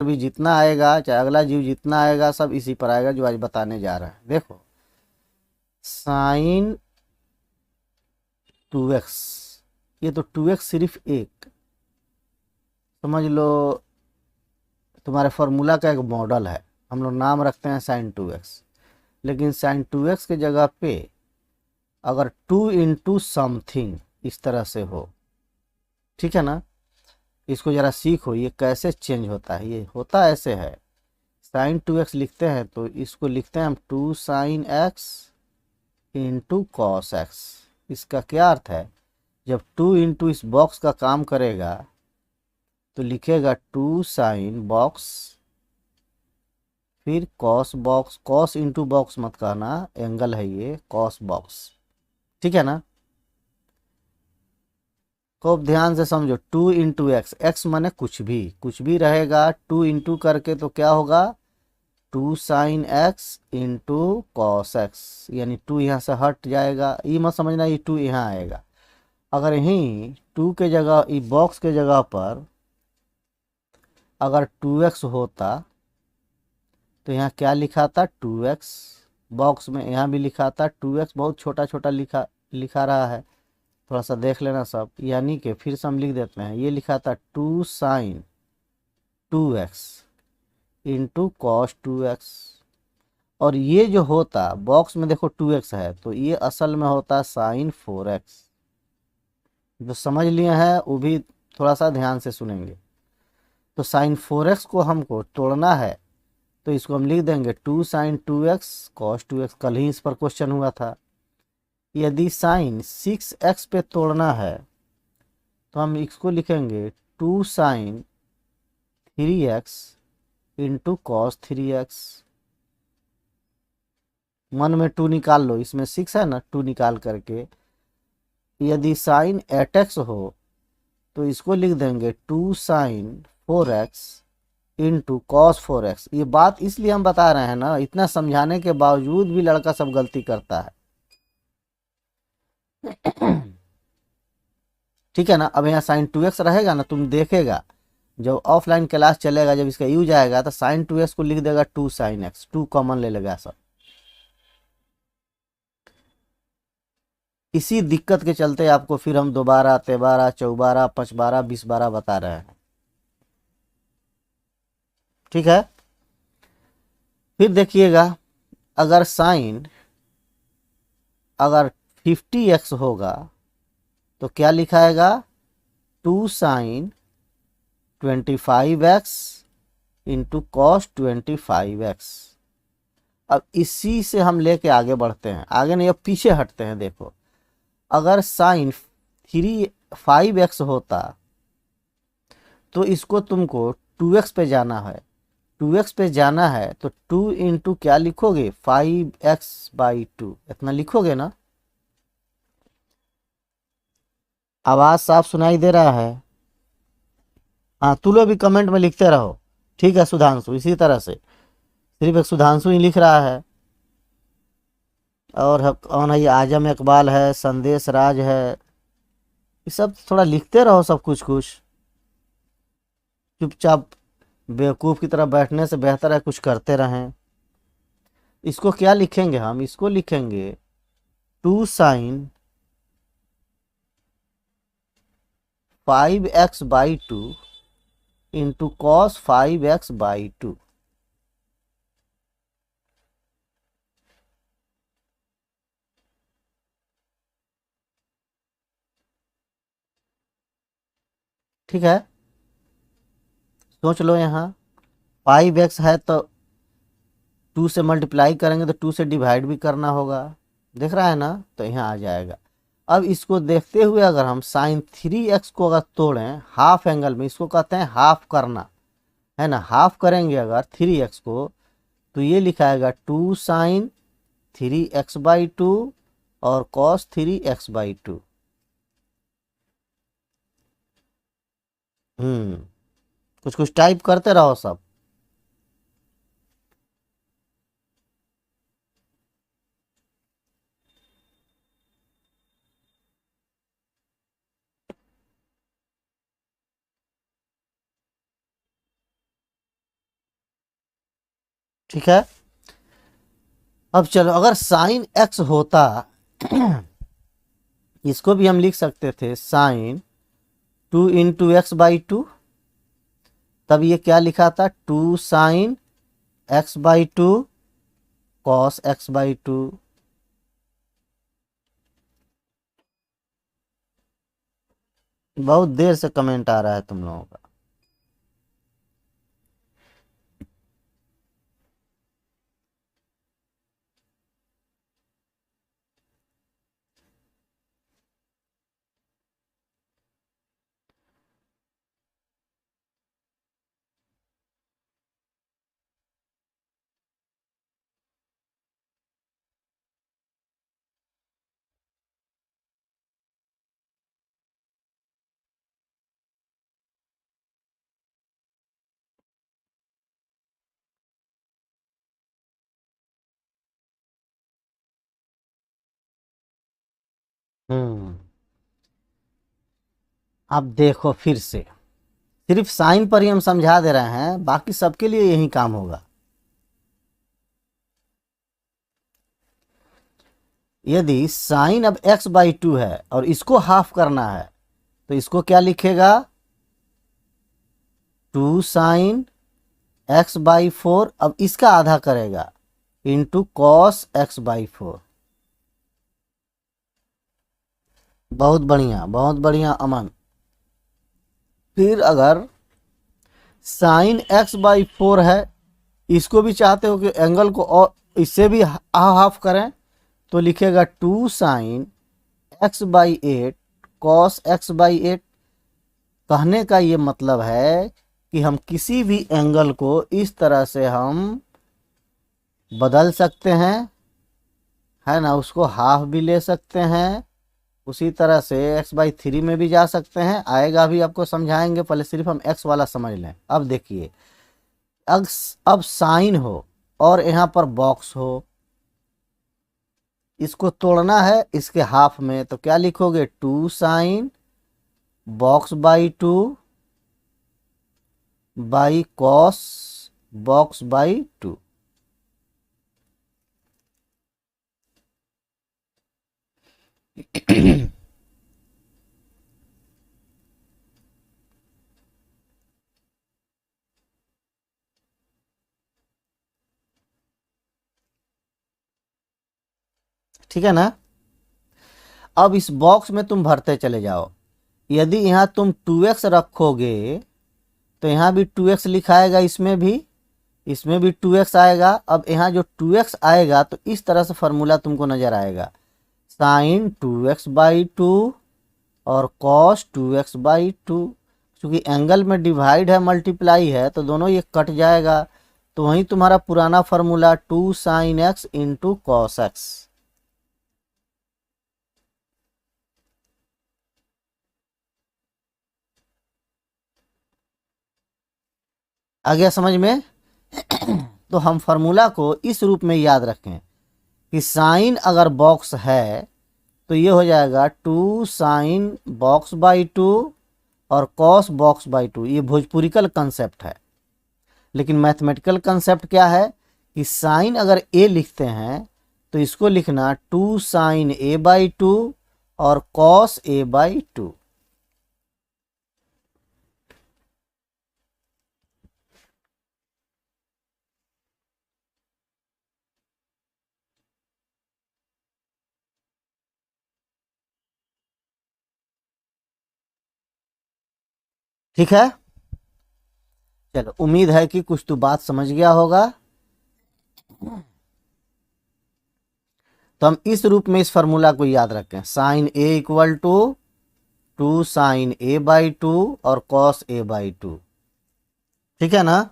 भी जितना आएगा, चाहे अगला जीव जितना आएगा, सब इसी पर आएगा जो आज बताने जा रहा है। देखो साइन 2x, ये तो 2x सिर्फ एक समझ लो, तुम्हारे फॉर्मूला का एक मॉडल है, हम लोग नाम रखते हैं साइन 2x। लेकिन साइन 2x के जगह पे अगर 2 इंटू समथिंग इस तरह से हो, ठीक है ना, इसको जरा सीखो ये कैसे चेंज होता है। ये होता ऐसे है, साइन 2x लिखते हैं तो इसको लिखते हैं हम 2 sine x into cos x. इसका क्या अर्थ है, जब 2 इंटू इस बॉक्स का काम करेगा तो लिखेगा 2 साइन बॉक्स, फिर cos box, cos into box मत कहना, एंगल है ये, कॉस बॉक्स, ठीक है ना। खूब ध्यान से समझो, 2 इंटू एक्स, एक्स माने कुछ भी रहेगा, 2 इंटू करके तो क्या होगा 2 sine x into cos x, यानी 2 यहाँ से हट जाएगा, ये मत समझना ये 2 यहाँ आएगा। अगर यहीं 2 के जगह, ये बॉक्स के जगह पर अगर 2x होता तो यहाँ क्या लिखा था 2x, बॉक्स में यहाँ भी लिखा था 2x, बहुत छोटा छोटा लिखा रहा है, थोड़ा सा देख लेना सब। यानी कि फिर से हम लिख देते हैं, ये लिखा था 2 sign 2x into cos 2x, और ये जो होता बॉक्स में देखो 2x है तो ये असल में होता साइन 4x। जो समझ लिए हैं वो भी थोड़ा सा ध्यान से सुनेंगे। तो साइन 4x को हमको तोड़ना है तो इसको हम लिख देंगे 2 साइन 2x कॉस 2x, कल ही इस पर क्वेश्चन हुआ था। यदि साइन 6x पे तोड़ना है तो हम इसको लिखेंगे 2 sign 3x into cos 3x। मन में 2 निकाल लो, इसमें 6 है ना, 2 निकाल करके। यदि साइन 8x हो तो इसको लिख देंगे 2 sign 4x into cos 4x। ये बात इसलिए हम बता रहे हैं ना, इतना समझाने के बावजूद भी लड़का सब गलती करता है। ठीक है ना। अब यहाँ साइन 2x रहेगा ना, तुम देखेगा जब ऑफलाइन क्लास चलेगा, जब इसका यूज आएगा तो साइन 2x को लिख देगा 2 साइन x, 2 कॉमन ले लेगा सब। इसी दिक्कत के चलते आपको फिर हम दोबारा 13 14 5 20 12 बता रहे हैं, ठीक है। फिर देखिएगा, अगर साइन अगर 50x होगा तो क्या लिखाएगा 2 sign 25x into cos 25x। अब इसी से हम लेके आगे बढ़ते हैं, आगे नहीं अब पीछे हटते हैं। देखो अगर साइन 5x होता तो इसको तुमको 2x पे जाना है, 2x पे जाना है तो 2 इंटू क्या लिखोगे 5x/2, इतना लिखोगे ना। आवाज साफ सुनाई दे रहा है? हाँ तुम लोग भी कमेंट में लिखते रहो, ठीक है सुधांशु। इसी तरह से सिर्फ एक सुधांशु ही लिख रहा है, और कौन है ये, आजम इकबाल है, संदेश राज है, ये सब थोड़ा लिखते रहो सब कुछ कुछ। चुपचाप बेवकूफ़ की तरह बैठने से बेहतर है कुछ करते रहें। इसको क्या लिखेंगे हम, इसको लिखेंगे 2 sign 5x/2 into cos 5x/2। ठीक है, सोच लो यहाँ 5x है तो 2 से मल्टीप्लाई करेंगे तो 2 से डिवाइड भी करना होगा, दिख रहा है ना, तो यहाँ आ जाएगा। अब इसको देखते हुए अगर हम साइन 3x को अगर तोड़ें हाफ एंगल में, इसको कहते हैं हाफ करना, है ना, हाफ करेंगे अगर 3x को तो ये लिखाएगा 2 साइन 3x/2 और कॉस 3x/2। कुछ कुछ टाइप करते रहो सब। ठीक है। अब चलो, अगर साइन एक्स होता इसको भी हम लिख सकते थे साइन 2 × x/2। तब ये क्या लिखा था, 2 साइन x/2 कॉस x/2। बहुत देर से कमेंट आ रहा है तुम लोगों का। अब देखो फिर से, सिर्फ साइन पर ही हम समझा दे रहे हैं, बाकी सबके लिए यही काम होगा। यदि साइन अब x/2 है और इसको हाफ करना है, तो इसको क्या लिखेगा, 2 साइन x/4। अब इसका आधा करेगा इंटू कॉस x/4। बहुत बढ़िया, बहुत बढ़िया अमन। फिर अगर साइन x/4 है, इसको भी चाहते हो कि एंगल को और इससे भी हाफ करें, तो लिखेगा 2 साइन x/8 कॉस x/8। कहने का ये मतलब है कि हम किसी भी एंगल को इस तरह से हम बदल सकते हैं, है ना, उसको हाफ भी ले सकते हैं, उसी तरह से x/3 में भी जा सकते हैं। आएगा भी, आपको समझाएंगे, पहले सिर्फ हम x वाला समझ लें। अब देखिए, अब साइन हो और यहाँ पर बॉक्स हो, इसको तोड़ना है इसके हाफ में, तो क्या लिखोगे, 2 साइन बॉक्स/2 बाई कॉस बॉक्स/2। ठीक है ना। अब इस बॉक्स में तुम भरते चले जाओ। यदि यहाँ तुम 2x रखोगे तो यहाँ भी 2x लिखाएगा, इसमें भी 2x आएगा। अब यहाँ जो 2x आएगा तो इस तरह से फॉर्मूला तुमको नजर आएगा, साइन 2x/2 और कॉस 2x/2। क्योंकि एंगल में डिवाइड है, मल्टीप्लाई है, तो दोनों ये कट जाएगा। तो वहीं तुम्हारा पुराना formula 2 sine x into cos x। आ गया समझ में। तो हम फार्मूला को इस रूप में याद रखें कि साइन अगर बॉक्स है तो ये हो जाएगा 2 साइन बॉक्स/2 और कॉस बॉक्स/2। ये भोजपुरिकल कंसेप्ट है, लेकिन मैथमेटिकल कंसेप्ट क्या है कि साइन अगर ए लिखते हैं तो इसको लिखना 2 साइन a/2 और कॉस a/2। ठीक है। चलो, उम्मीद है कि कुछ तो बात समझ गया होगा। तो हम इस रूप में इस फार्मूला को याद रखें, sine a equal to 2 sine a/2 और कॉस a/2। ठीक है ना।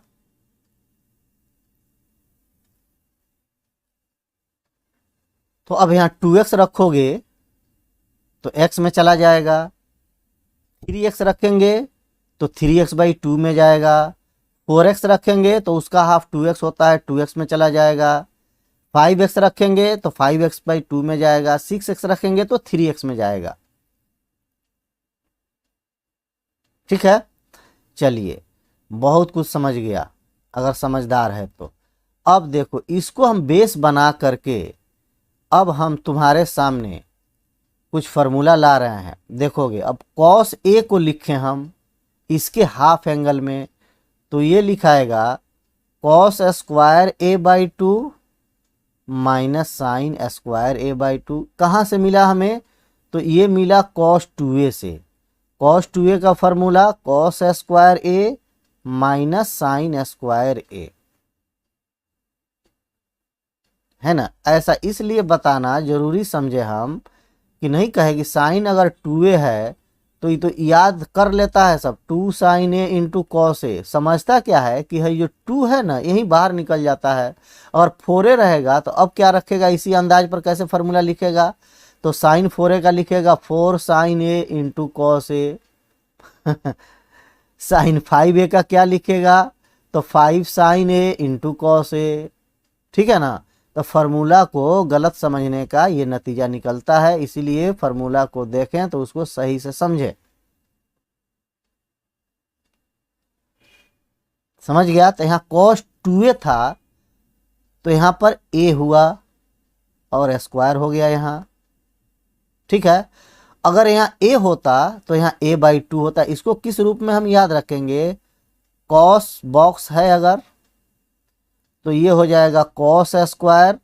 तो अब यहाँ 2x रखोगे तो x में चला जाएगा, 3x रखेंगे तो 3x/2 में जाएगा, 4x रखेंगे तो उसका हाफ 2x होता है, 2x में चला जाएगा, 5x रखेंगे तो 5x/2 में जाएगा, 6x रखेंगे तो 3x में जाएगा। ठीक है। चलिए, बहुत कुछ समझ गया अगर समझदार है तो। अब देखो इसको हम बेस बना करके अब हम तुम्हारे सामने कुछ फार्मूला ला रहे हैं। देखोगे अब कॉस ए को लिखें हम इसके हाफ एंगल में, तो ये लिखाएगा cos square A by two minus sine square A by two. कहाँ से मिला हमें? तो ये मिला कॉस टू ए से। कॉस टू ए का formula cos square A minus sine square ए, है ना। ऐसा इसलिए बताना जरूरी समझे हम कि नहीं कहे कि साइन अगर टू ए है तो ये तो याद कर लेता है सब, two sine A into cos A. समझता क्या है कि है जो टू है ना यही बाहर निकल जाता है, और फोर ए रहेगा तो अब क्या रखेगा, इसी अंदाज पर कैसे फार्मूला लिखेगा, तो साइन फोर ए का लिखेगा four sine A into cos A. Sign five ए का क्या लिखेगा, तो five sine A into cos ए। ठीक है ना। तो फार्मूला को गलत समझने का ये नतीजा निकलता है, इसीलिए फार्मूला को देखें तो उसको सही से समझे। समझ गया। तो यहाँ cos 2a था तो यहाँ पर a हुआ और स्क्वायर हो गया यहाँ। ठीक है। अगर यहाँ a होता तो यहाँ a बाई टू होता। इसको किस रूप में हम याद रखेंगे, कॉस बॉक्स है अगर तो ये हो जाएगा cos square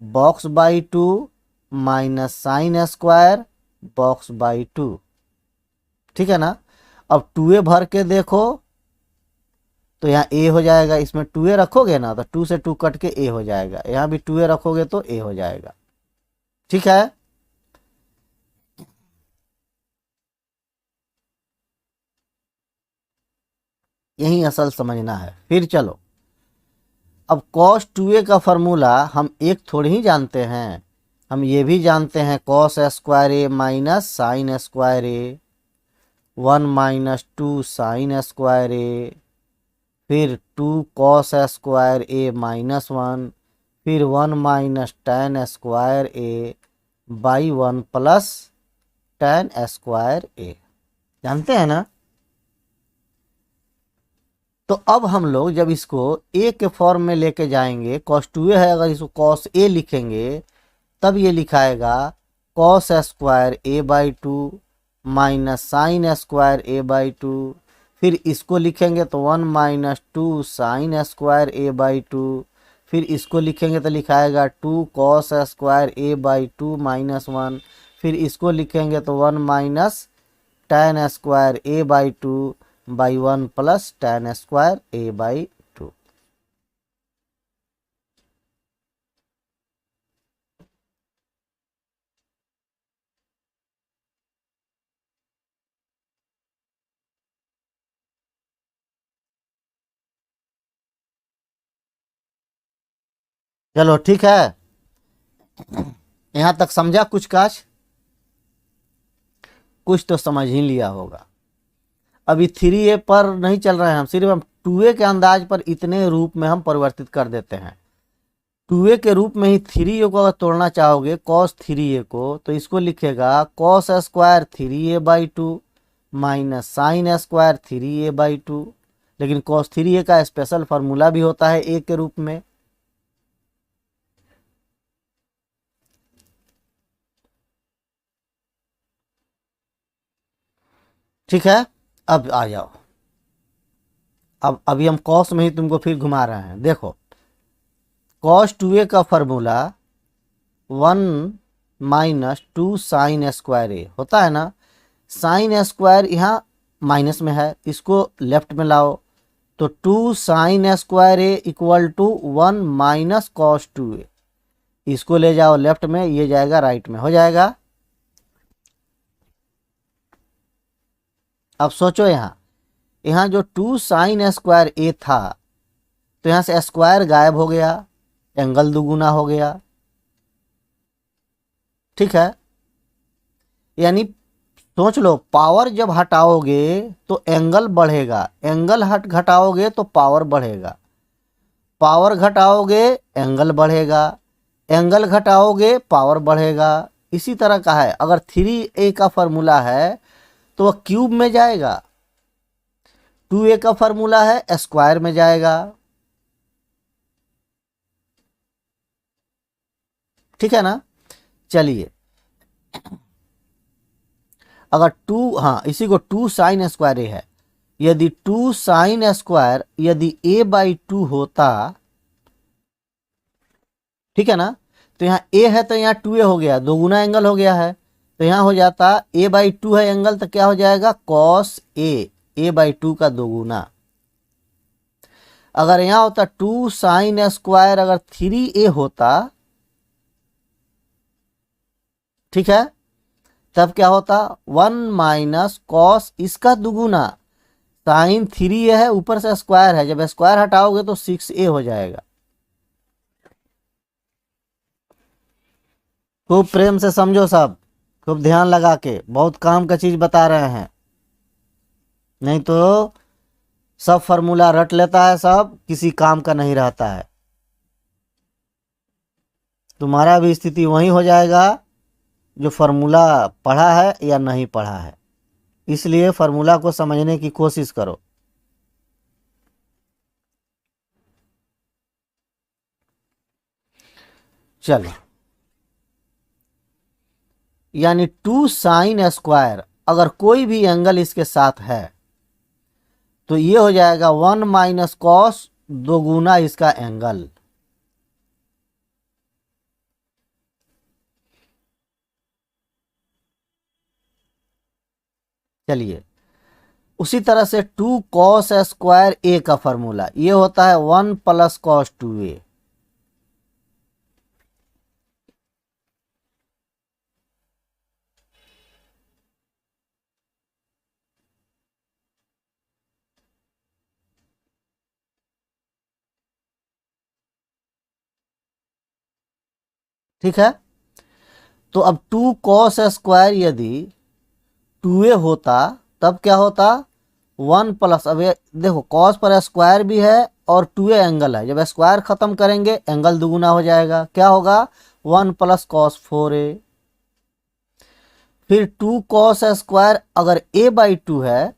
box by two minus sine square box by two. ठीक है ना। अब 2a भर के देखो तो यहाँ a हो जाएगा, इसमें 2a रखोगे ना तो 2 से 2 कट के a हो जाएगा, यहाँ भी 2a रखोगे तो a हो जाएगा। ठीक है। यही असल समझना है। फिर चलो अब cos 2a का फॉर्मूला हम एक थोड़ी ही जानते हैं, हम ये भी जानते हैं cos square A minus sine square A, 1 minus two sine square A, फिर 2 cos स्क्वायर ए माइनस 1, फिर 1 minus tan square A by 1 plus tan square A. जानते हैं ना। तो अब हम लोग जब इसको a के फॉर्म में लेके जाएंगे, cos 2a है अगर इसको cos a लिखेंगे तब ये लिखाएगा cos square A by two minus sine square A by to. फिर इसको लिखेंगे तो 1 minus two sine square A by to. फिर इसको लिखेंगे तो लिखाएगा 2 cos square A by two minus 1। फिर इसको लिखेंगे तो 1 minus tan square A by two by 1 plus tan square A by to. चलो ठीक है। यहां तक समझा कुछ काज? कुछ तो समझ ही लिया होगा। अभी 3a पर नहीं चल रहे हैं हम, सिर्फ हम 2a के अंदाज पर इतने रूप में हम परिवर्तित कर देते हैं। 2a के रूप में ही 3a को अगर तोड़ना चाहोगे cos 3a को तो इसको लिखेगा cos square 3a by two minus sine square 3a by two. लेकिन cos 3a का स्पेशल फार्मूला भी होता है a के रूप में। ठीक है। अब आ जाओ, अब अभी हम cos में ही तुमको फिर घुमा रहे हैं। देखो cos 2a का formula 1 minus two sine square A होता है ना। साइन स्क्वायर यहाँ माइनस में है, इसको लेफ्ट में लाओ तो 2 sine square a equal to 1 minus cos 2a। इसको ले जाओ लेफ्ट में, ये जाएगा राइट में, हो जाएगा। अब सोचो यहाँ यहाँ जो 2 साइन स्क्वायर ए था तो यहाँ से स्क्वायर गायब हो गया, एंगल दुगुना हो गया। ठीक है। यानी सोच लो पावर जब हटाओगे तो एंगल बढ़ेगा, एंगल घटाओगे तो पावर बढ़ेगा, पावर घटाओगे एंगल बढ़ेगा, एंगल घटाओगे पावर बढ़ेगा। इसी तरह का है। अगर 3a का फॉर्मूला है तो वह क्यूब में जाएगा, 2a का फॉर्मूला है स्क्वायर में जाएगा। ठीक है ना। चलिए अगर टू, हाँ इसी को टू साइन स्क्वायर ए है, यदि टू साइन स्क्वायर यदि ए बाई टू होता, ठीक है ना, तो यहाँ ए है तो यहाँ टू ए हो गया, दो गुना एंगल हो गया है, तो यहाँ हो जाता ए बाई टू है एंगल, तो क्या हो जाएगा कॉस ए बाई टू का दो गुना। अगर यहाँ होता टू साइन स्क्वायर अगर थ्री ए होता, ठीक है, तब क्या होता वन माइनस कॉस इसका दुगुना, साइन थ्री ए है ऊपर से स्क्वायर है, जब स्क्वायर हटाओगे तो सिक्स ए हो जाएगा। खूब प्रेम से समझो सब, खूब ध्यान लगा के, बहुत काम का चीज बता रहे हैं, नहीं तो सब फॉर्मूला रट लेता है, सब किसी काम का नहीं रहता है, तुम्हारा भी स्थिति वही हो जाएगा जो फॉर्मूला पढ़ा है या नहीं पढ़ा है। इसलिए फॉर्मूला को समझने की कोशिश करो। चलो, यानी टू साइन स्क्वायर अगर कोई भी एंगल इसके साथ है तो ये हो जाएगा वन माइनस कॉस दो गुना इसका एंगल। चलिए उसी तरह से टू कॉस स्क्वायर ए का फॉर्मूला ये होता है वन प्लस कॉस टू ए। ठीक है, तो अब टू कॉस स्क्वायर यदि टू ए होता तब क्या होता वन प्लस, अब ये देखो कॉस पर स्क्वायर भी है और टू ए एंगल है, जब स्क्वायर खत्म करेंगे एंगल दुगुना हो जाएगा, क्या होगा वन प्लस कॉस फोर ए। फिर टू कॉस स्क्वायर अगर ए बाई टू है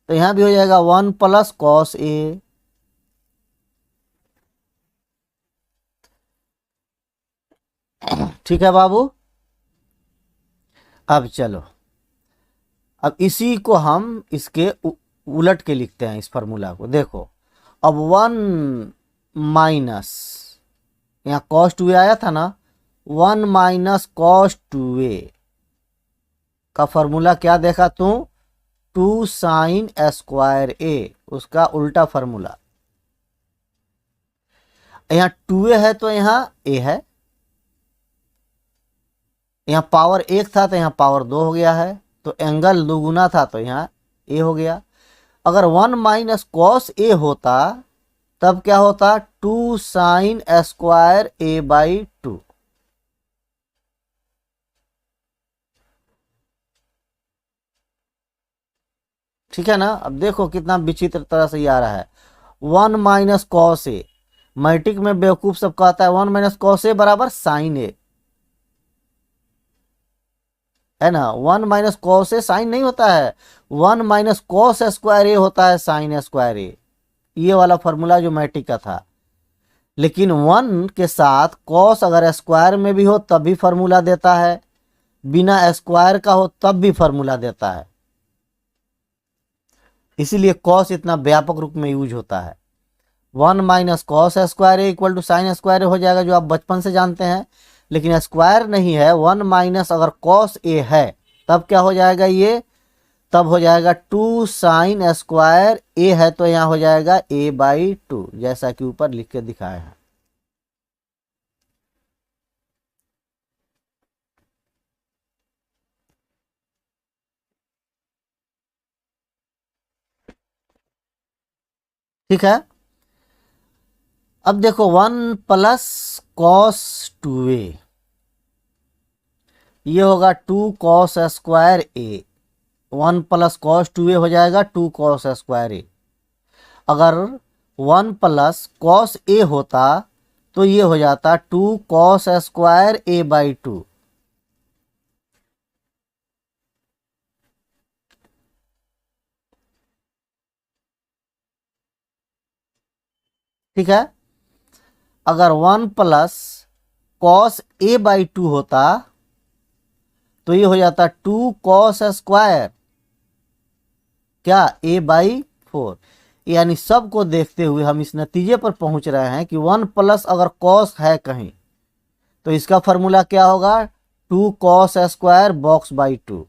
तो यहां भी हो जाएगा वन प्लस कॉस ए। ठीक है बाबू, अब चलो, अब इसी को हम इसके उलट के लिखते हैं इस फार्मूला को। देखो अब वन माइनस, यहाँ कॉस टू ए आया था ना, वन माइनस कॉस टू ए का फॉर्मूला क्या देखा तू, टू साइन स्क्वायर ए, उसका उल्टा फॉर्मूला। यहाँ टू ए है तो यहाँ ए है, यहाँ पावर एक था तो यहाँ पावर दो हो गया है, तो एंगल दोगुना था तो यहाँ ए हो गया। अगर वन माइनस कॉस ए होता तब क्या होता two sine square A by two. ठीक है ना, अब देखो कितना विचित्र तरह से ये आ रहा है, one minus cos A, matric में बेवकूफ सब कहता है वन माइनस कॉस ए बराबर साइन ए, है ना, one minus cos A sign नहीं होता है, one minus cos square A होता है साइन स्क्वायर ए, ये वाला फॉर्मूला जो मैट्रिक का था। लेकिन वन के साथ कॉस अगर स्क्वायर में भी हो तब भी फॉर्मूला देता है, बिना स्क्वायर का हो तब भी फॉर्मूला देता है, इसीलिए कॉस इतना व्यापक रूप में यूज होता है। One minus cos square a equal to sine square हो जाएगा, जो आप बचपन से जानते हैं, लेकिन स्क्वायर नहीं है, वन माइनस अगर कॉस ए है तब क्या हो जाएगा ये, तब हो जाएगा टू साइन स्क्वायर ए है तो यहाँ हो जाएगा ए बाई टू, जैसा कि ऊपर लिख के दिखाया है। ठीक है, अब देखो one plus cos two A, ये होगा two cos square A, one plus cos two A हो जाएगा टू कॉस स्क्वायर ए। अगर वन प्लस कॉस ए होता तो ये हो जाता two cos square A by two. ठीक है, अगर one plus cos a by two होता तो ये हो जाता 2 cos², क्या, a बाई 4। यानी सबको देखते हुए हम इस नतीजे पर पहुंच रहे हैं कि 1+ अगर कॉस है कहीं तो इसका फॉर्मूला क्या होगा, 2 cos² बॉक्स बाई 2।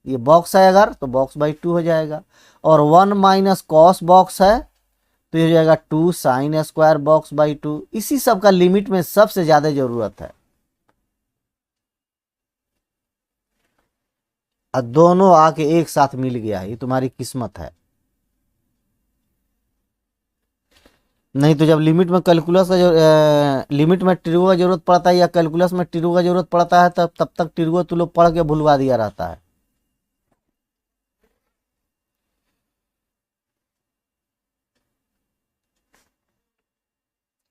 ये बॉक्स है अगर तो बॉक्स बाई 2 हो जाएगा, और 1 - कॉस बॉक्स है तो ये हो जाएगा 2 sin² बॉक्स बाई 2। इसी सब का लिमिट में सबसे ज्यादा जरूरत है, और दोनों आके एक साथ मिल गया, ये तुम्हारी किस्मत है। नहीं तो जब लिमिट में कैलकुलस का लिमिट में ट्रिगो का जरूरत पड़ता है या कैलकुलस में ट्रिगो का जरूरत पड़ता है तब तक ट्रिगो तुम लोग पढ़ के भुलवा दिया रहता है।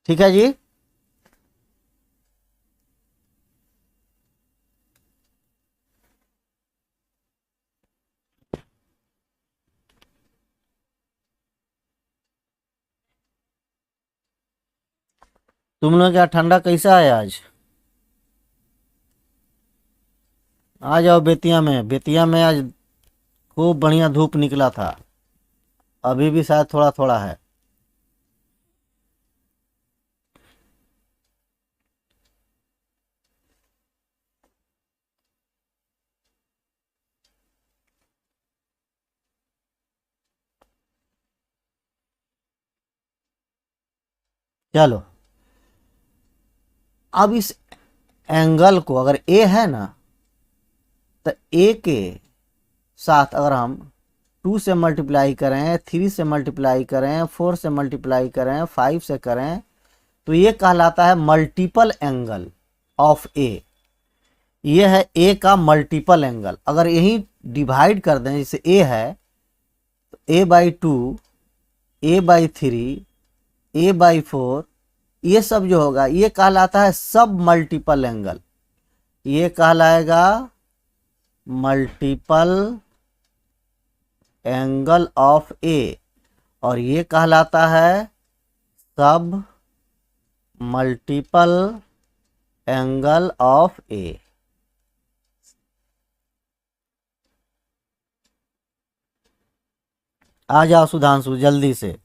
ठीक है जी। तुम लोग क्या ठंडा कैसा है आज? आ जाओ बेतिया में, बेतिया में आज खूब बढ़िया धूप निकला था, अभी भी शायद थोड़ा थोड़ा है। चलो, अब इस एंगल को अगर ए है ना तो ए के साथ अगर हम 2 से मल्टीप्लाई करें, 3 से मल्टीप्लाई करें, 4 से मल्टीप्लाई करें, 5 से करें तो ये कहलाता है मल्टीपल एंगल ऑफ ए। ये है ए का मल्टीपल एंगल। अगर यही डिवाइड कर दें, जैसे ए है तो A by 2, A by 3, A by 4, ये सब जो होगा ये कहलाता है सब मल्टीपल एंगल। ये कहलाएगा मल्टीपल एंगल ऑफ ए, और ये कहलाता है सब मल्टीपल एंगल ऑफ ए। आ जाओ सुधांशु जल्दी से।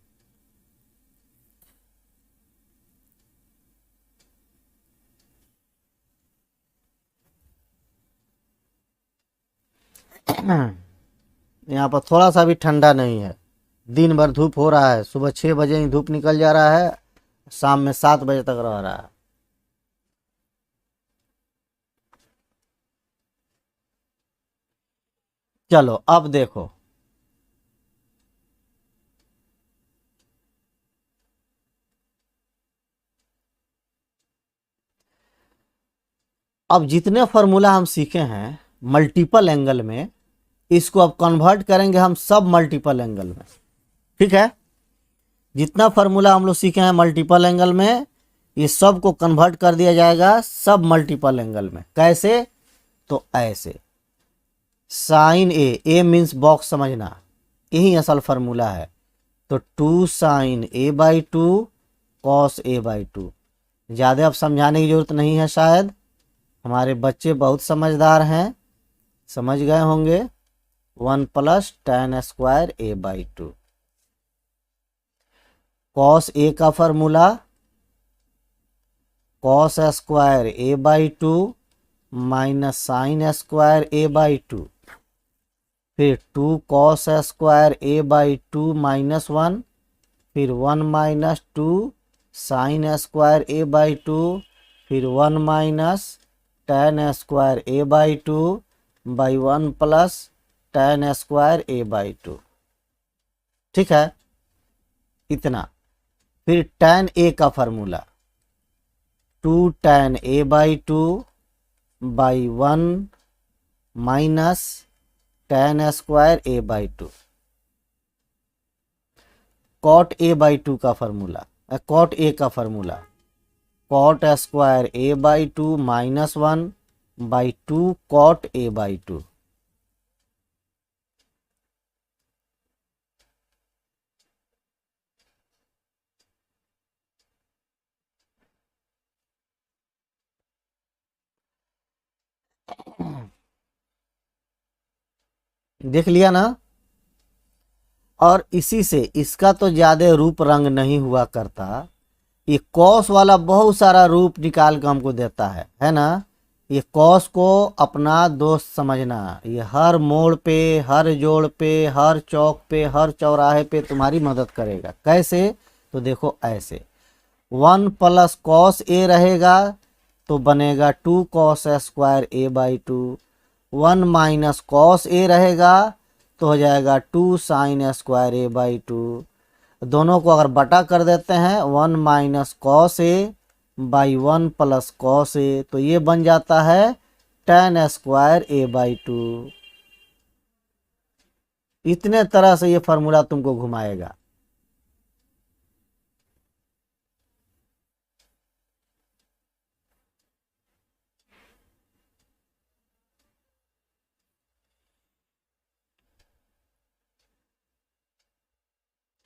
यहाँ पर थोड़ा सा भी ठंडा नहीं है, दिन भर धूप हो रहा है, सुबह 6 बजे ही धूप निकल जा रहा है, शाम में 7 बजे तक रह रहा है। चलो अब देखो, अब जितने फॉर्मूला हम सीखे हैं मल्टीपल एंगल में, इसको अब कन्वर्ट करेंगे हम सब मल्टीपल एंगल में। ठीक है, जितना फॉर्मूला हम लोग सीखे हैं मल्टीपल एंगल में, ये सब को कन्वर्ट कर दिया जाएगा सब मल्टीपल एंगल में। कैसे, तो ऐसे, साइन ए मीन्स बॉक्स समझना, यही असल फॉर्मूला है। तो 2 sin A/2 cos A/2। ज़्यादा अब समझाने की जरूरत नहीं है, शायद हमारे बच्चे बहुत समझदार हैं, समझ गए होंगे। 1 + tan² A/2। cos A का formula cos² A/2 - sin² A/2, फिर 2 cos² A/2 -1, फिर 1 - 2 sin² A/2, फिर 1 - tan² A/2 by 1 + tan² A/2। ठीक है, इतना। फिर tan A का formula 2 tan A/2 by 1 minus tan² A/2। cot A/2 का फॉर्मूला, cot A का formula cot² A/2 -1 by 2 cot A/2। देख लिया ना। और इसी से इसका तो ज्यादा रूप रंग नहीं हुआ करता, ये कॉस वाला बहुत सारा रूप निकाल के हमको देता है ना। ये कॉस को अपना दोस्त समझना, ये हर मोड़ पे, हर जोड़ पे, हर चौक पे, हर चौराहे पे तुम्हारी मदद करेगा। कैसे? तो देखो ऐसे, 1 + cos a रहेगा तो बनेगा 2 cos² a/2। 1 - cos a रहेगा तो हो जाएगा 2 sin² a/2। दोनों को अगर बटा कर देते हैं, 1 - cos a/1 + cos a, तो ये बन जाता है tan² a/2। इतने तरह से ये फॉर्मूला तुमको घुमाएगा।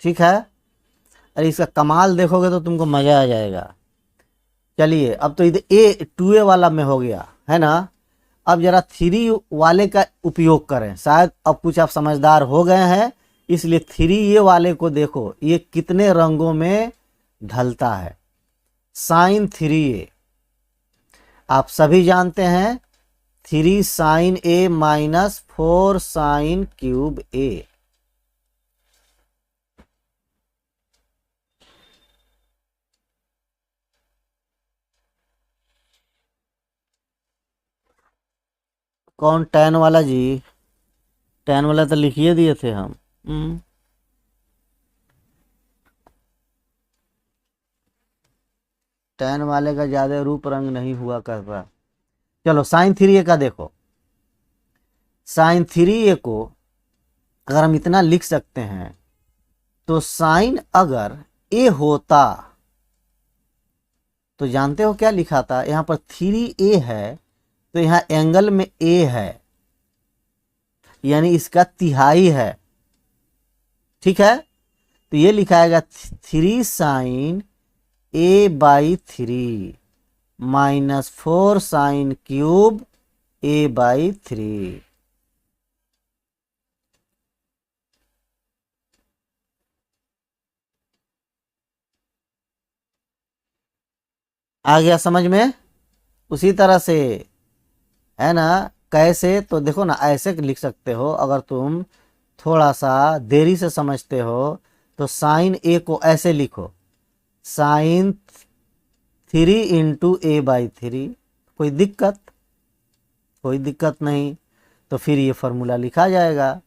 ठीक है। अरे इसका कमाल देखोगे तो तुमको मजा आ जाएगा। चलिए, अब तो इधर ए 2a वाला में हो गया है ना। अब जरा 3 वाले का उपयोग करें, शायद अब कुछ आप समझदार हो गए हैं। इसलिए 3a वाले को देखो, ये कितने रंगों में ढलता है। sin 3a आप सभी जानते हैं, 3 sin a - 4 sin³ a। कौन tan वाला जी? tan वाला तो लिखिए दिए थे हम। tan वाले का ज्यादा रूप रंग नहीं हुआ करता। चलो sin 3a का देखो। sin 3a को अगर हम इतना लिख सकते हैं, तो साइन अगर a होता तो जानते हो क्या लिखा था? यहां पर 3a है तो यहां एंगल में a है, यानी इसका तिहाई है। ठीक है, तो ये लिखाएगा 3 sin a/3 -4 sin³ a/3। आ गया समझ में? उसी तरह से है ना। कैसे? तो देखो ना, ऐसे लिख सकते हो अगर तुम थोड़ा सा देरी से समझते हो, तो sin a को ऐसे लिखो, sin 3 × a/3। कोई दिक्कत? कोई दिक्कत नहीं। तो फिर ये फॉर्मूला लिखा जाएगा,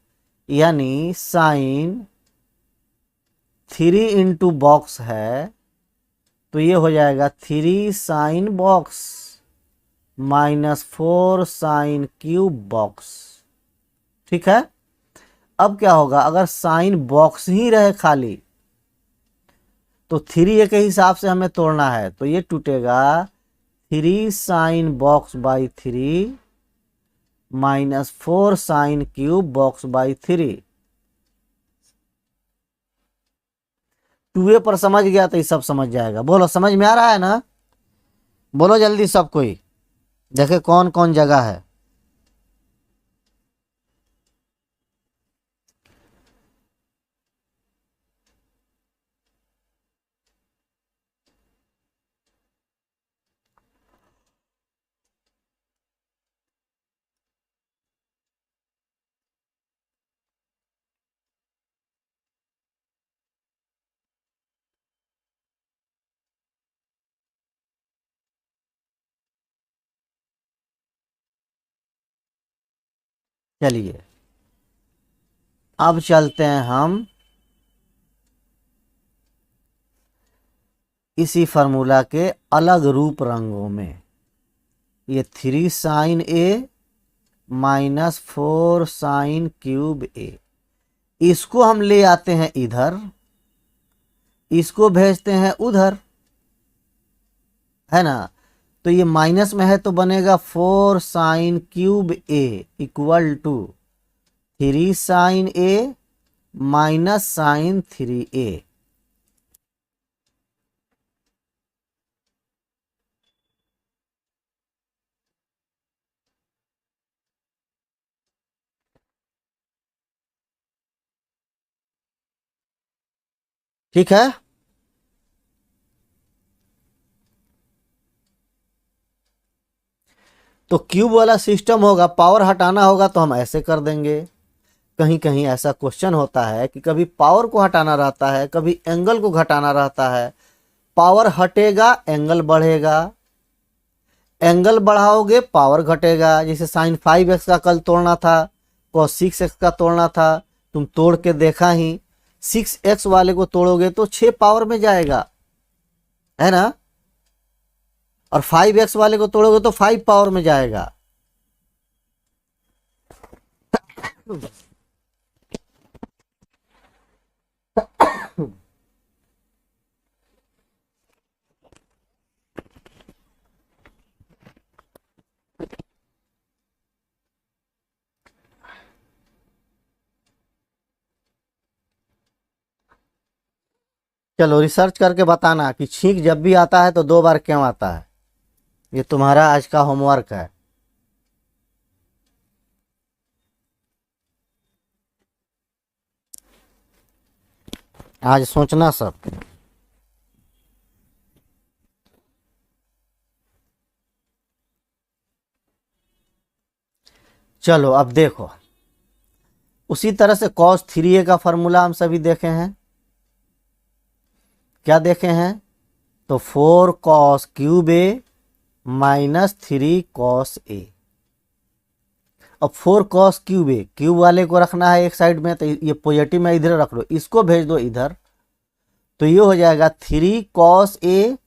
यानी sin 3 × बॉक्स है तो ये हो जाएगा 3 sin बॉक्स -4 sin³ बॉक्स। ठीक है। अब क्या होगा, अगर साइन बॉक्स ही रहे खाली, तो 3a के हिसाब से हमें तोड़ना है, तो ये टूटेगा 3 sin बॉक्स/3 -4 sin³ बॉक्स/3। 2a पर समझ गया तो ये सब समझ जाएगा। बोलो, समझ में आ रहा है ना? बोलो जल्दी सब कोई, देखे कौन कौन जगह है। चलिए, अब चलते हैं हम इसी फार्मूला के अलग रूप रंगों में। ये 3 sin a -4 sin³ a, इसको हम ले आते हैं इधर, इसको भेजते हैं उधर, है ना। तो ये माइनस में है तो बनेगा 4 sin³ a = 3 sin a -sin3a। ठीक है। तो क्यूब वाला सिस्टम होगा, पावर हटाना होगा तो हम ऐसे कर देंगे। कहीं कहीं ऐसा क्वेश्चन होता है कि कभी पावर को हटाना रहता है, कभी एंगल को घटाना रहता है। पावर हटेगा एंगल बढ़ेगा, एंगल बढ़ाओगे पावर घटेगा। जैसे साइन 5x का कल तोड़ना था, cos 6x का तोड़ना था, तुम तोड़ के देखा ही। 6x वाले को तोड़ोगे तो 6 पावर में जाएगा, है ना। और 5x वाले को तोड़ोगे तो 5 पावर में जाएगा। चलो रिसर्च करके बताना कि छींक जब भी आता है तो 2 बार क्यों आता है। ये तुम्हारा आज का होमवर्क है। आज सोचना सब। चलो अब देखो, उसी तरह से cos 3a का फॉर्मूला हम सभी देखे हैं। क्या देखे हैं? तो 4 cos क्यूब ए माइनस 3 cos ए। अब 4 cos क्यूब ए, क्यूब वाले को रखना है एक साइड में, तो ये पॉजिटिव में इधर रख लो, इसको भेज दो इधर, तो ये हो जाएगा 3 cos a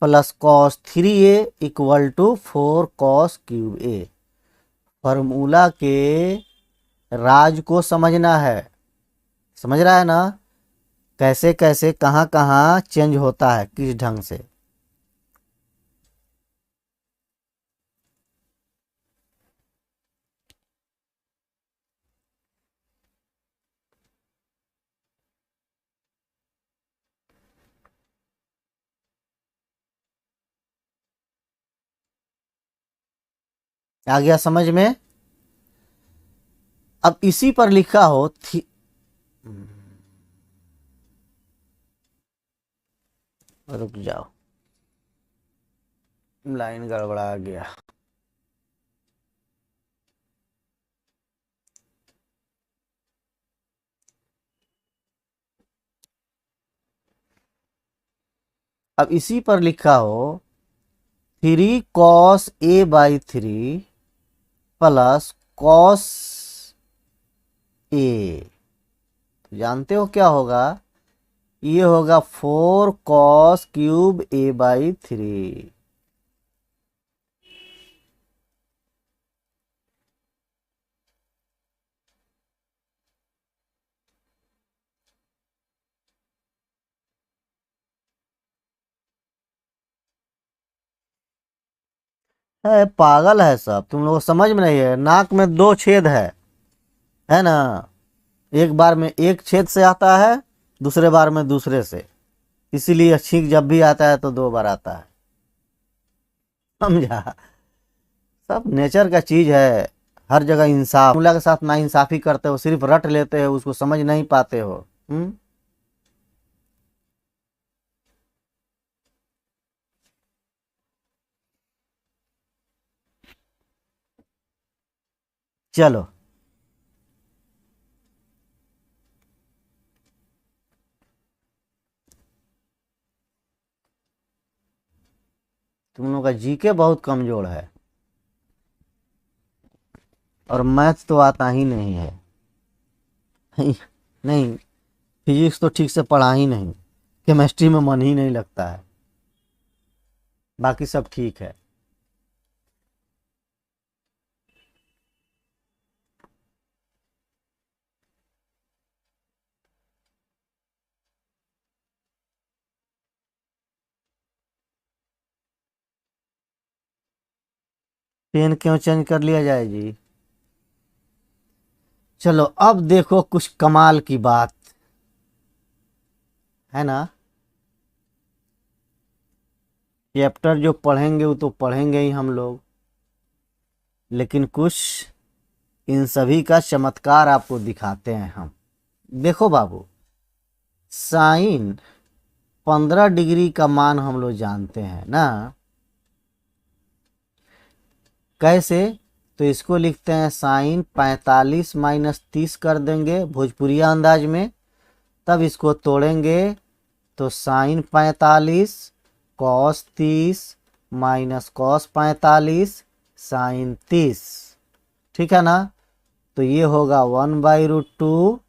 plus cos 3a equal to 4 cos cube a. Formula के राज को समझना है। समझ रहा है ना, कैसे कैसे कहाँ कहाँ चेंज होता है, किस ढंग से। आ गया समझ में? अब इसी पर लिखा हो रुक जाओ, लाइन गड़बड़ा गया। अब इसी पर लिखा हो 3 cos a by 3 plus cos a, तो जानते हो क्या होगा? ये होगा 4 cos क्यूब a बाई 3। है पागल है सब, तुम लोग समझ में नहीं है। नाक में 2 छेद है ना। एक बार में एक छेद से आता है, दूसरे बार में दूसरे से, इसीलिए छींक जब भी आता है तो 2 बार आता है। समझा? सब नेचर का चीज है। हर जगह इंसाफ, मुला के साथ ना इंसाफी करते हो, सिर्फ रट लेते हो, उसको समझ नहीं पाते हो। चलो तुम लोग का जीके बहुत कमजोर है, और मैथ तो आता ही नहीं है। नहीं, फिजिक्स तो ठीक से पढ़ा ही नहीं, केमिस्ट्री में मन ही नहीं लगता है, बाकी सब ठीक है। पेन क्यों चेंज कर लिया जाए जी? चलो अब देखो कुछ कमाल की बात, है ना। चैप्टर जो पढ़ेंगे वो तो पढ़ेंगे ही हम लोग, लेकिन कुछ इन सभी का चमत्कार आपको दिखाते हैं हम। देखो बाबू, साइन 15 डिग्री का मान हम लोग जानते हैं ना, कैसे? तो इसको लिखते हैं साइन 45 माइनस 30 कर देंगे भोजपुरिया अंदाज में, तब इसको तोड़ेंगे तो sine 45 cos 30 minus cos 45 sine 30, ठीक है ना। तो ये होगा 1/√2,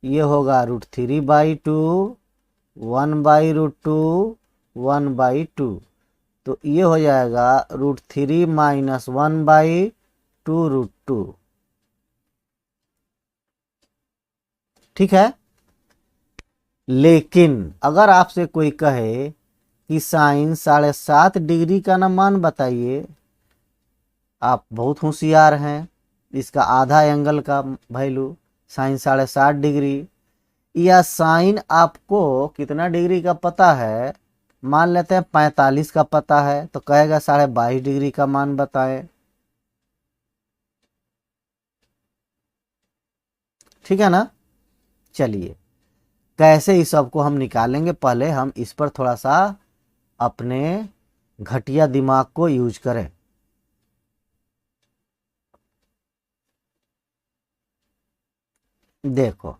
ये होगा √3/2, 1/√2, 1/2, तो ये हो जाएगा √3 माइनस 1/2√2, ठीक है। लेकिन अगर आपसे कोई कहे कि साइन 7.5 डिग्री का ना मान बताइए, आप बहुत होशियार हैं, इसका आधा एंगल का वैल्यू साइन 7.5 डिग्री, या साइन आपको कितना डिग्री का पता है, मान लेते हैं 45 का पता है, तो कहेगा 22.5 डिग्री का मान बताएं, ठीक है ना। चलिए कैसे इस सब को हम निकालेंगे, पहले हम इस पर थोड़ा सा अपने घटिया दिमाग को यूज करें। देखो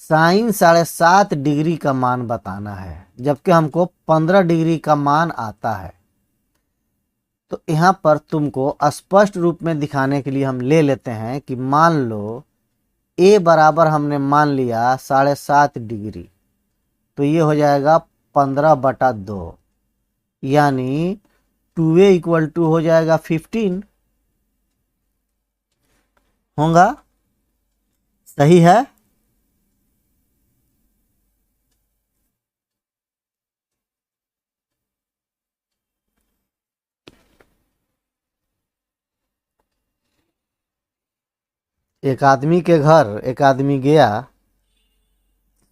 साइन 7.5 डिग्री का मान बताना है, जबकि हमको 15 डिग्री का मान आता है। तो यहाँ पर तुमको स्पष्ट रूप में दिखाने के लिए हम ले लेते हैं कि मान लो ए बराबर हमने मान लिया 7.5 डिग्री, तो ये हो जाएगा 15/2, यानी 2a = हो जाएगा 15, होगा, सही है। एक आदमी के घर एक आदमी गया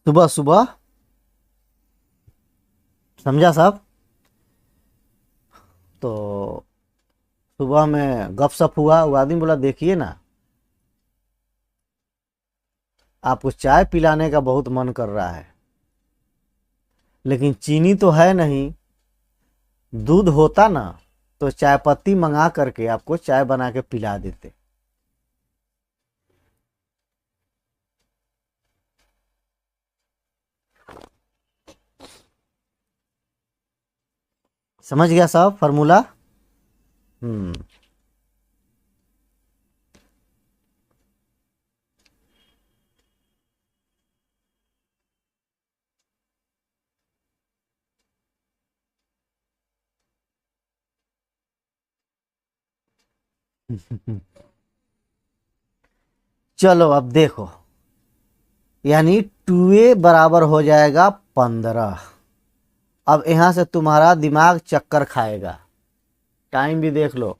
सुबह सुबह, समझा साहब। तो सुबह में गपशप हुआ, वो आदमी बोला देखिए ना, आपको चाय पिलाने का बहुत मन कर रहा है, लेकिन चीनी तो है नहीं, दूध होता ना तो चाय पत्ती मंगा करके आपको चाय बना के पिला देते। समझ गया साहब फॉर्मूला? हम्म। चलो अब देखो, यानी 2a बराबर हो जाएगा 15। अब यहां से तुम्हारा दिमाग चक्कर खाएगा, टाइम भी देख लो,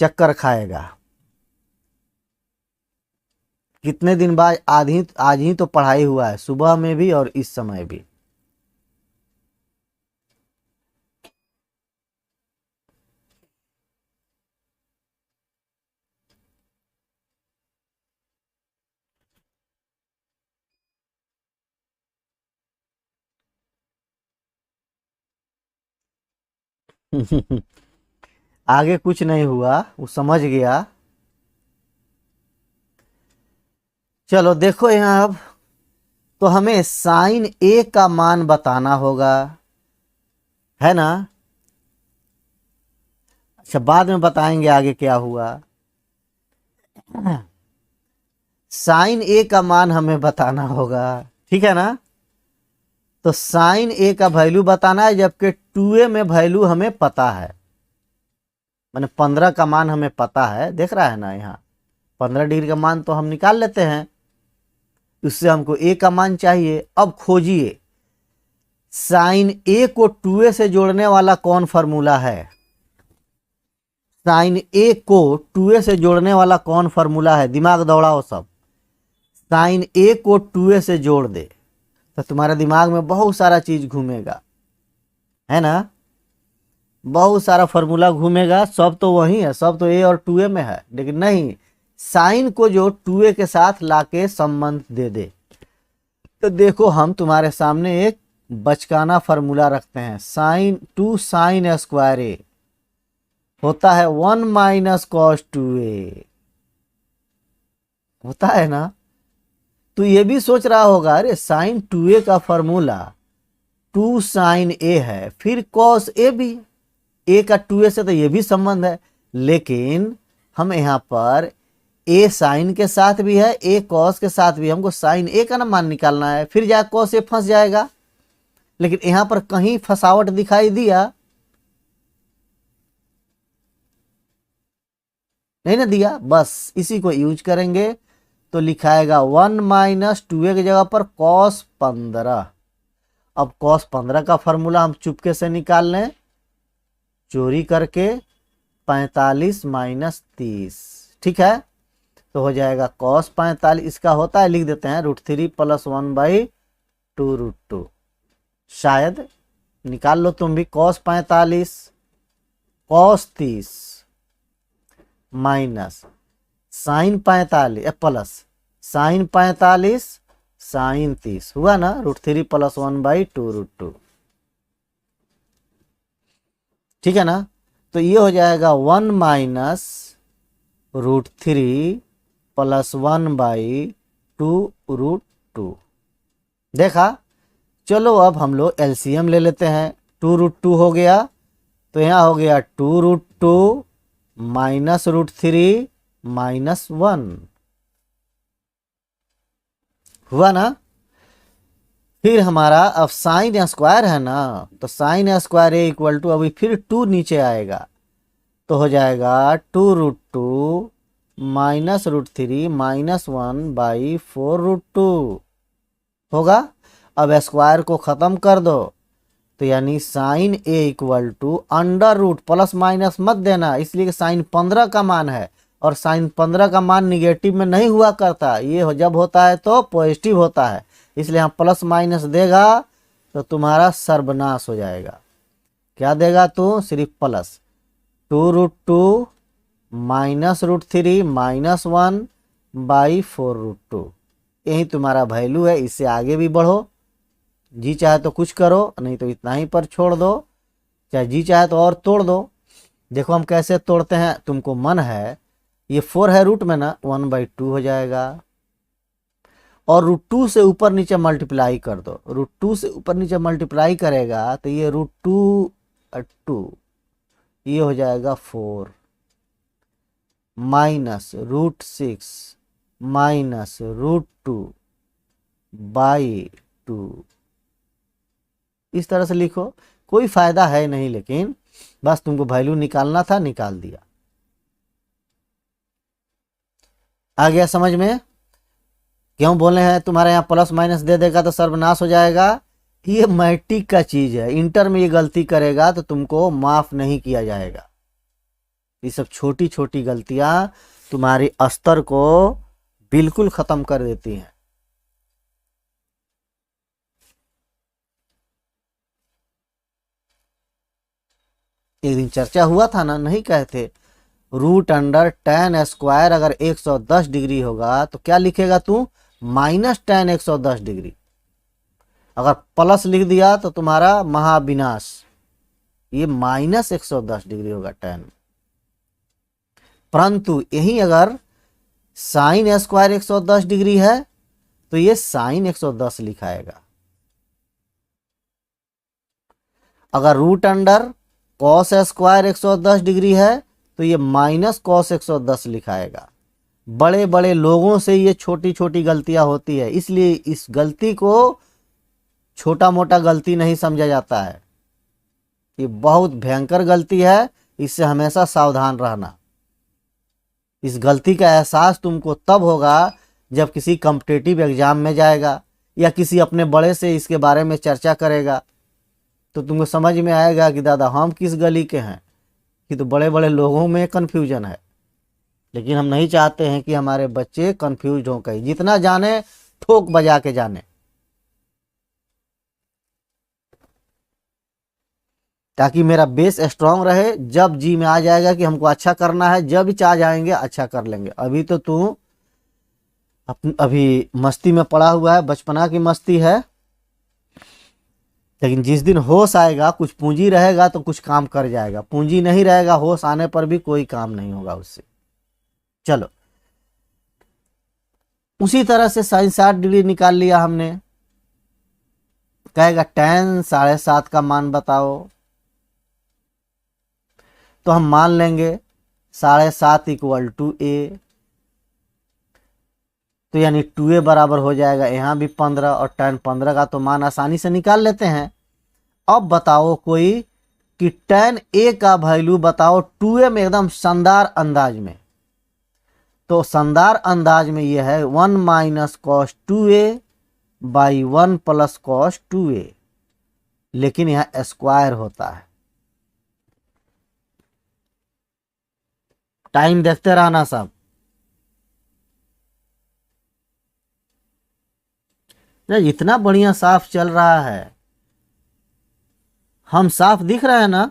चक्कर खाएगा। कितने दिन बाद आज ही तो पढ़ाई हुआ है, सुबह में भी और इस समय भी। आगे कुछ नहीं हुआ, वो समझ गया। चलो देखो यहाँ अब, तो हमें साइन ए का मान बताना होगा, है ना। अच्छा बाद में बताएंगे आगे क्या हुआ। साइन ए का मान हमें बताना होगा, ठीक है ना। तो साइन ए का वैल्यू बताना है, जबकि 2a में वैल्यू हमें पता है, मैंने 15 का मान हमें पता है, देख रहा है ना, यहाँ 15 डिग्री का मान तो हम निकाल लेते हैं, उससे हमको ए का मान चाहिए। अब खोजिए साइन ए को 2a से जोड़ने वाला कौन फार्मूला है, साइन ए को 2a से जोड़ने वाला कौन फार्मूला है, दिमाग दौड़ाओ सब। साइन ए को 2a से जोड़ दे तो तुम्हारे दिमाग में बहुत सारा चीज घूमेगा, है ना, बहुत सारा फार्मूला घूमेगा, सब तो वही है, सब तो ए और 2a में है, लेकिन नहीं, साइन को जो 2a के साथ लाके संबंध दे दे। तो देखो हम तुम्हारे सामने एक बचकाना फॉर्मूला रखते हैं। साइन 2 साइन स्क्वायर ए होता है 1 माइनस कॉस 2a, होता है ना। तो ये भी सोच रहा होगा अरे साइन 2a का फॉर्मूला 2 साइन ए है, फिर कॉस ए भी, ए का 2a से तो ये भी संबंध है। लेकिन हम यहाँ पर ए साइन के साथ भी है, ए कॉस के साथ भी, हमको साइन ए का ना मान निकालना है, फिर जाए कॉस ए फंस जाएगा। लेकिन यहाँ पर कहीं फंसावट दिखाई दिया नहीं ना दिया, बस इसी को यूज करेंगे। तो लिखाएगा 1 माइनस 2a की जगह पर कॉस 15। अब कॉस 15 का फॉर्मूला हम चुपके से निकाल लें, चोरी करके 45 माइनस 30, ठीक है। तो हो जाएगा कॉस 45, इसका होता है, लिख देते हैं √3 प्लस 1/2 √2। शायद निकाल लो तुम भी। Cos 45 cos 30 minus sine 45 plus sine 45 sine 30 हुआ ना, √3 प्लस 1/2 √2, ठीक है ना। तो ये हो जाएगा 1 माइनस √3 प्लस 1/2 √2। देखा। चलो अब हम लोग एलसीएम ले लेते हैं। 2 √2 हो गया, तो यहाँ हो गया 2 √2 माइनस √3 माइनस 1, हुआ ना। फिर हमारा अब साइन स्क्वायर है ना, तो sine square a equal to, अभी फिर 2 नीचे आएगा, तो हो जाएगा 2 √2 माइनस √3 माइनस 1/4 √2 होगा। अब स्क्वायर को खत्म कर दो, तो यानी sine a equal to under root, plus minus मत देना इसलिए कि साइन 15 का मान है, और साइन 15 का मान निगेटिव में नहीं हुआ करता, ये जब होता है तो पॉजिटिव होता है, इसलिए हम प्लस माइनस देगा तो तुम्हारा सर्वनाश हो जाएगा। क्या देगा तू? सिर्फ प्लस 2 √2 माइनस √3 माइनस 1/4 √2, यही तुम्हारा वैल्यू है। इससे आगे भी बढ़ो, जी चाहे तो कुछ करो, नहीं तो इतना ही पर छोड़ दो, चाहे जी चाहे तो और तोड़ दो। देखो हम कैसे तोड़ते हैं, तुमको मन है, ये 4 है रूट में ना, 1/2 हो जाएगा, और √2 से ऊपर नीचे मल्टीप्लाई कर दो। √2 से ऊपर नीचे मल्टीप्लाई करेगा तो ये √2 2, ये हो जाएगा 4 माइनस √6 माइनस √2/2, इस तरह से लिखो। कोई फायदा है नहीं, लेकिन बस तुमको वैल्यू निकालना था, निकाल दिया। आ गया समझ में? क्यों बोले हैं तुम्हारे यहाँ प्लस माइनस दे देगा तो सर्वनाश हो जाएगा? ये मैट्रिक का चीज है, इंटर में ये गलती करेगा तो तुमको माफ नहीं किया जाएगा। ये सब छोटी छोटी गलतियां तुम्हारे स्तर को बिल्कुल खत्म कर देती हैं। एक दिन चर्चा हुआ था ना, नहीं कहते √tan² अगर 110 डिग्री होगा तो क्या लिखेगा तू? -tan 110 degree. अगर प्लस लिख दिया तो तुम्हारा महाविनाश, ये -110 डिग्री होगा tan। परंतु यही अगर sin² 110 डिग्री है तो ये sin 110 लिखाएगा। अगर √cos² 110 डिग्री है तो ये -cos 110 लिखाएगा। बड़े बड़े लोगों से ये छोटी छोटी गलतियां होती है, इसलिए इस गलती को छोटा मोटा गलती नहीं समझा जाता है, ये बहुत भयंकर गलती है, इससे हमेशा सावधान रहना। इस गलती का एहसास तुमको तब होगा जब किसी कॉम्पिटिटिव एग्जाम में जाएगा या किसी अपने बड़े से इसके बारे में चर्चा करेगा, तो तुमको समझ में आएगा कि दादा हम किस गली के हैं, कि तो बड़े बड़े लोगों में कन्फ्यूजन है। लेकिन हम नहीं चाहते हैं कि हमारे बच्चे कन्फ्यूज हो, कहीं जितना जाने ठोक बजा के जाने, ताकि मेरा बेस स्ट्रांग रहे। जब जी में आ जाएगा कि हमको अच्छा करना है, जब भी चाह जाएंगे अच्छा कर लेंगे। अभी तो तू अभी मस्ती में पड़ा हुआ है, बचपना की मस्ती है। लेकिन जिस दिन होश आएगा, कुछ पूंजी रहेगा तो कुछ काम कर जाएगा, पूंजी नहीं रहेगा, होश आने पर भी कोई काम नहीं होगा उससे। चलो, उसी तरह से साइन 60 डिग्री निकाल लिया हमने। कहेगा tan 7.5 का मान बताओ, तो हम मान लेंगे 7.5 इक्वल टू ए। तो यानी 2a बराबर हो जाएगा यहाँ भी 15, और tan 15 का तो मान आसानी से निकाल लेते हैं। अब बताओ कोई कि tan a का वैल्यू बताओ 2a में, एकदम शानदार अंदाज में। तो शानदार अंदाज में ये है 1 minus cos 2a by 1 plus cos 2a, लेकिन यहाँ स्क्वायर होता है। टाइम देखते रहना सब। इतना बढ़िया साफ चल रहा है, हम साफ दिख रहे हैं ना,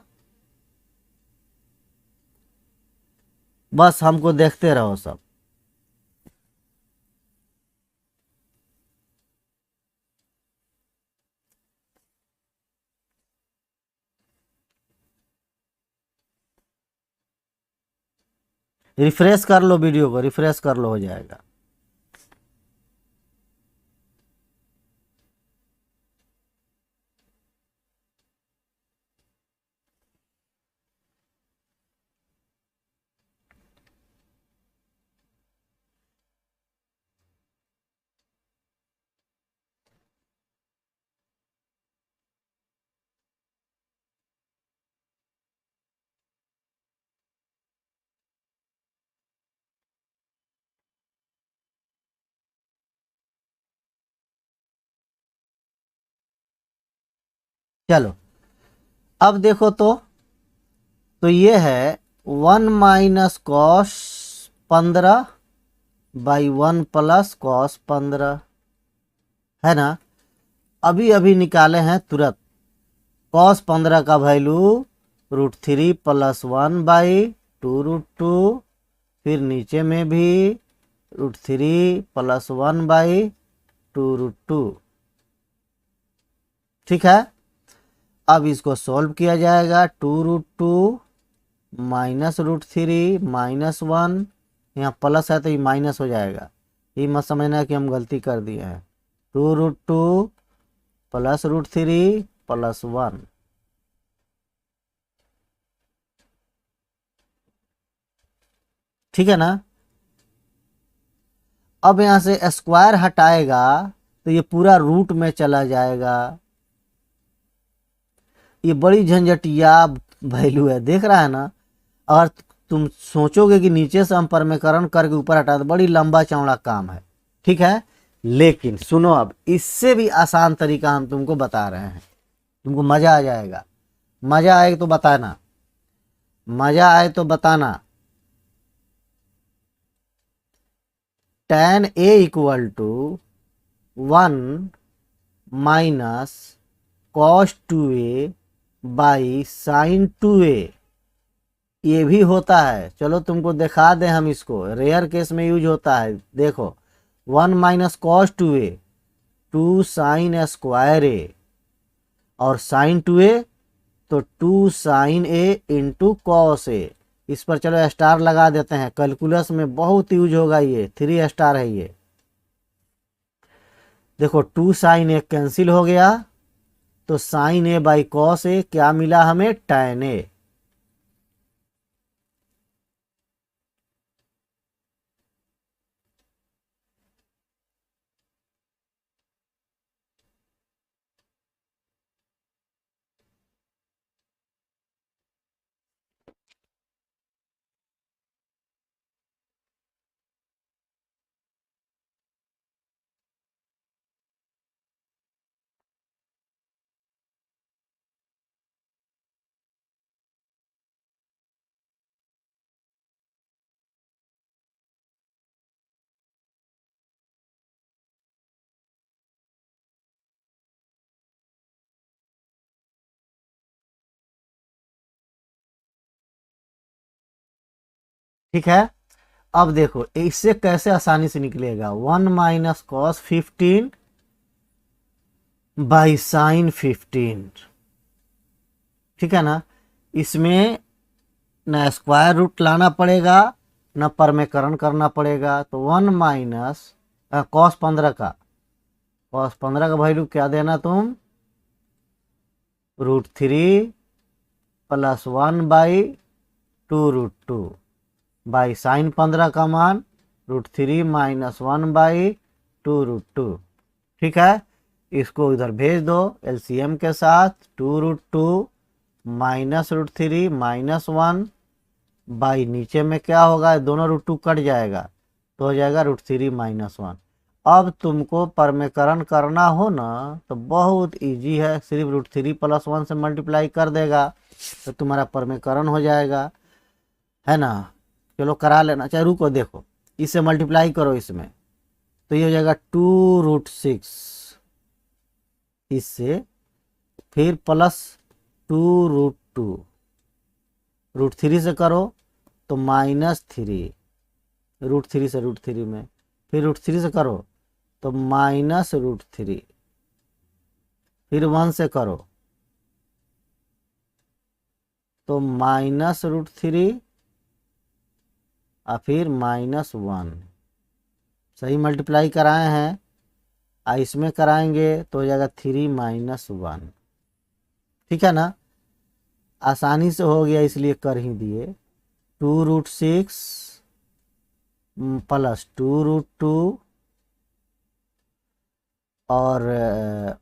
बस हमको देखते रहो सब। रिफ्रेश कर लो, वीडियो को रिफ्रेश कर लो, हो जाएगा। चलो, अब देखो तो ये है 1 minus cos 15 by 1 plus cos 15, है ना। अभी अभी निकाले हैं तुरंत। कॉस 15 का वैल्यू √3 प्लस 1 बाई 2√2, फिर नीचे में भी √3 प्लस 1 बाई 2√2। ठीक है, अब इसको सॉल्व किया जाएगा। 2√2 माइनस √3 माइनस 1, यहाँ प्लस है तो ये माइनस हो जाएगा। ये मत समझना कि हम गलती कर दिए हैं। 2√2 प्लस √3 प्लस 1। ठीक है ना। अब यहाँ से स्क्वायर हटाएगा तो ये पूरा रूट में चला जाएगा। ये बड़ी झंझटिया वैल्यू है, देख रहा है ना। अगर तुम सोचोगे कि नीचे से हम परमेकरण करके ऊपर हटा, तो बड़ी लंबा चौड़ा काम है। ठीक है, लेकिन सुनो, अब इससे भी आसान तरीका हम तुमको बता रहे हैं, तुमको मजा आ जाएगा। मजा आए तो बताना, मजा आए तो बताना। tan a equal to 1 minus cos 2a by sine 2a, ये भी होता है। चलो तुमको दिखा दें हम, इसको रेयर केस में यूज होता है। देखो 1 minus cos 2a 2 sine square a, और साइन 2a तो 2 sine a into cos a। इस पर चलो स्टार लगा देते हैं, कैलकुलस में बहुत यूज होगा, ये 3 स्टार है ये। देखो 2 साइन ए कैंसिल हो गया, तो sign A by cos A क्या मिला हमें, tan a। ठीक है, अब देखो इससे कैसे आसानी से निकलेगा, 1 माइनस कॉस 15 बाई साइन 15, ठीक है ना। इसमें न स्क्वायर रूट लाना पड़ेगा न परमेकरण करना पड़ेगा। तो 1 माइनस कॉस 15 का, कॉस 15 का वैल्यू क्या देना तुम, √3 प्लस 1 बाई 2√2 बाई साइन 15 का मान √3 माइनस 1 बाई 2√2, ठीक है। इसको इधर भेज दो एलसीएम के साथ, 2√2 माइनस √3 माइनस 1 बाई नीचे में क्या होगा, दोनों √2 कट जाएगा तो हो जाएगा √3 माइनस 1। अब तुमको परमेकरण करना हो ना तो बहुत इजी है, सिर्फ √3 प्लस 1 से मल्टीप्लाई कर देगा तो तुम्हारा परमेकरण हो जाएगा, है ना। चलो करा लेना, चाहे रुको देखो इससे मल्टीप्लाई करो इसमें तो ये हो जाएगा 2√6 इससे, फिर प्लस 2√2, √3 से करो तो -3, √3 से √3 में, फिर √3 से करो तो -√3, फिर 1 से करो तो -√3 और फिर -1। सही मल्टीप्लाई कराए हैं, इसमें कराएंगे तो हो जाएगा 3 माइनस 1, ठीक है ना। आसानी से हो गया इसलिए कर ही दिए। 2√6 प्लस 2√2 और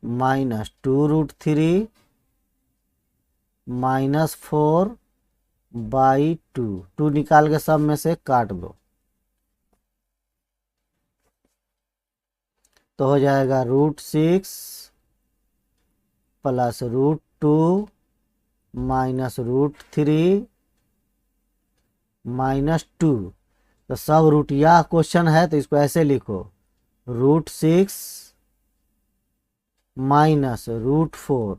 -2√3 -4 बाई 2 निकाल के सब में से काट दो तो हो जाएगा √6 प्लस √2 माइनस √3 -2। तो सब रूटिया क्वेश्चन है तो इसको ऐसे लिखो, √6 माइनस √4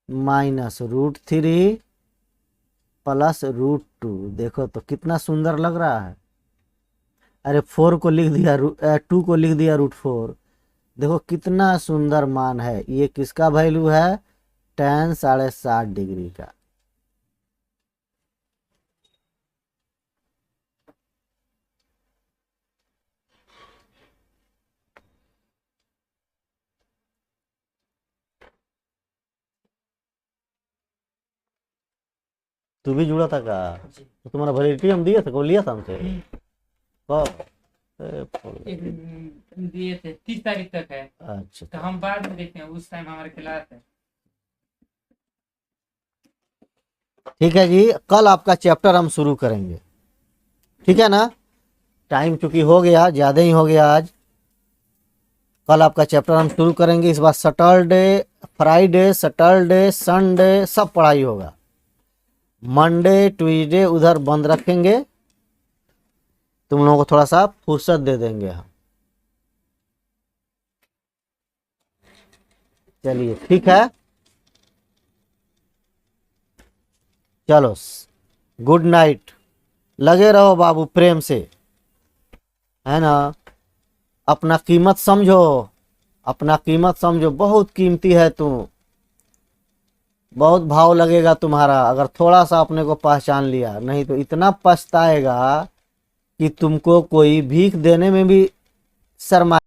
माइनस √3 प्लस √2। देखो तो कितना सुंदर लग रहा है। अरे 4 को लिख दिया 2 को लिख दिया √4, देखो कितना सुंदर मान है। ये किसका वैल्यू है, tan 60 डिग्री का। तू भी जुड़ा था का, तो तुम्हारा वैलिडिटी हम दिए थे, को लिया था हमसे कब, दिए थे 30 तारीख तक है। अच्छा तो हम बाद में देखते हैं, उस टाइम हमारे क्लास है। ठीक है जी, कल आपका चैप्टर हम शुरू करेंगे, ठीक है ना। टाइम चूंकि हो गया, ज़्यादा ही हो गया आज। कल आपका चैप्टर हम शुरू करेंगे। इस बार सैटरडे फ्राइडे सैटरडे संडे सब पढ़ाई होगा। मंडे ट्यूसडे उधर बंद रखेंगे, तुम लोगों को थोड़ा सा फुर्सत दे देंगे हम। चलिए ठीक है, चलो गुड नाइट। लगे रहो बाबू प्रेम से, है ना। अपना कीमत समझो, अपना कीमत समझो, बहुत कीमती है तू। बहुत भाव लगेगा तुम्हारा अगर थोड़ा सा अपने को पहचान लिया, नहीं तो इतना पछताएगा कि तुमको कोई भीख देने में भी शर्मा